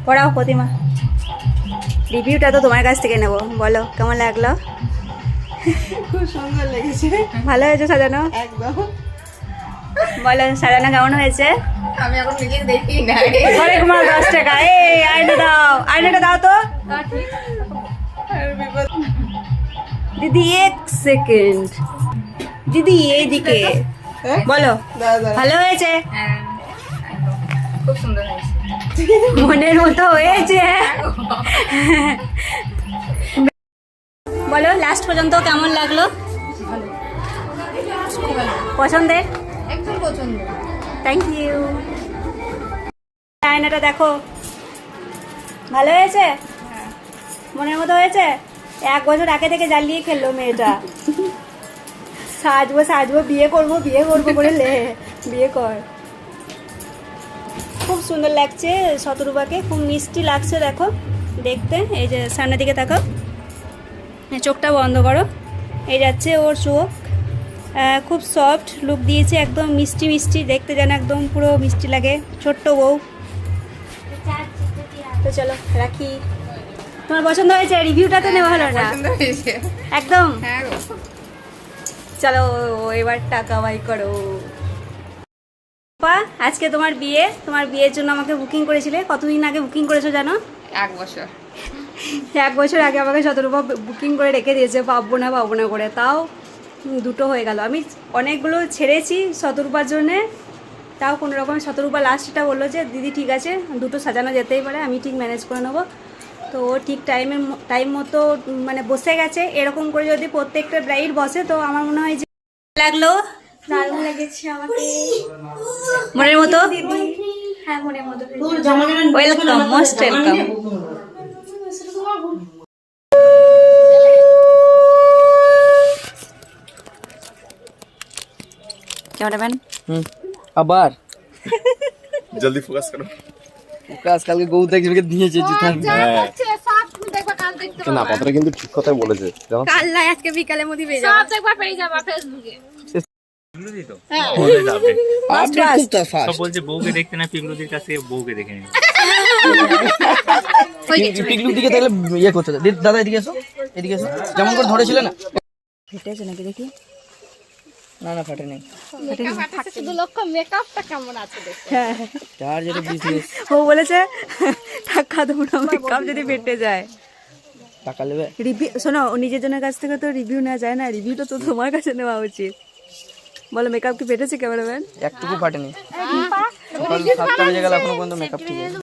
পড়াও প্রতিমা, রিভিউটা তো তোমার কাছ থেকে নেবো, বলো কেমন লাগলো? খুব সুন্দর লেগেছে। ভালো হয়েছে সাজানো? একদম। বলো সাজানো কেমন হয়েছে? আমি এখন নিজে দেখি না। ঘরে ঘুমাও 10 টাকা। এই আয়না দাও, আয়নাটা দাও তো দিদি। 1 সেকেন্ড দিদি, এইদিকে বলো। ভালো হয়েছে? খুব সুন্দর হয়েছে। মনের মতো হয়েছে। বলো লাস্ট পর্যন্ত কেমন লাগলো? পছন্দের? একদম পছন্দ। Thank you. আয়নাটা দেখো, ভালো হয়েছে? মনের মতো হয়েছে? 1 বছর আগে থেকে জ্বালিয়ে খেললো মেয়েটা। সাজবো সাজবো, বিয়ে করবো করে বিয়ে কর। খুব সুন্দর লাগছে শতরূপাকে, খুব মিষ্টি লাগছে দেখো দেখতে। এই যে সামনের দিকে তাকাও, চোখটা বন্ধ করো, এই যাচ্ছে ওর চোখ। খুব সফট লুক দিয়েছে, একদম মিষ্টি মিষ্টি দেখতে, যেন একদম পুরো মিষ্টি লাগে, ছোট্ট বউ। তো চলো রাখি। তোমার পছন্দ হয়েছে? রিভিউটা তো নেওয়া হলো না পছন্দ হয়েছে একদম। হ্যাঁ গো। চলো এবার টাকা বাই করো। আজকে তোমার বিয়ে, তোমার বিয়ের জন্য আমাকে বুকিং করেছিলে। কতদিন আগে বুকিং করেছো জানো? 1 বছর। 1 বছর আগে আমাকে শতরূপা বুকিং করে রেখে দিয়েছে, পাবো না করে, তাও 2টো হয়ে গেল। আমি অনেকগুলো ছেড়েছি শতরূপার জন্যে, তাও কোনো রকম শতরূপা লাস্টটা বললো যে দিদি ঠিক আছে 2টো সাজানো যেতেই পারে, আমি ঠিক ম্যানেজ করে নেবো। তো ও ঠিক টাইম মতো মানে বসে গেছে। এরকম করে যদি প্রত্যেকটা ব্রাইড বসে তো আমার মনে হয় যে লাগলো। দারুণ লেগেছে আমাকে। মনের মতো? হ্যাঁ মনের মতো। Welcome, most welcome. ক্যামেরাম্যান আবার जल्दी फोकस करो। কাজ কালকে গৌ দেখবে দিয়েছে জুতার। না কথাটা কিন্তু ঠিক কথাই বলেছে। জানো কাল নাই, আজকে বিকালের মধ্যে পেয়ে যাবো। সব একবার পেয়ে যাবা ফেসবুকে। সব বলছে বউকে দেখতে না, পিগলুদির কাছে বউকে দেখে নিন। পিকলুর দিকে তাহলে ইয়ে করতে দাদা, এদিকে এসো, এদিকে এসো, যেমন করে ধরেছিলে না। ফেটেছে নাকি দেখি? না না ফাটে নেই। শুধু লক্ষ্য মেকআপটা কেমন আছে দেখো। তার যেটা বিজনেস ও বলেছে টাকা দেবো না, মেকআপ যদি ফেটে যায়। টাকা নেবে। রিভিউ শোনো, ও নিজের জনের কাছ থেকে তো রিভিউ নেওয়া যায় না, রিভিউটা তো তোমার কাছে নেওয়া উচিত। বলো মেকআপ কি ফেটেছে ক্যামেরাম্যান? একটুকু ফাটেনি। সকাল 7টা বেজে গেল, এখনো পর্যন্ত মেকআপ ঠিক আছে।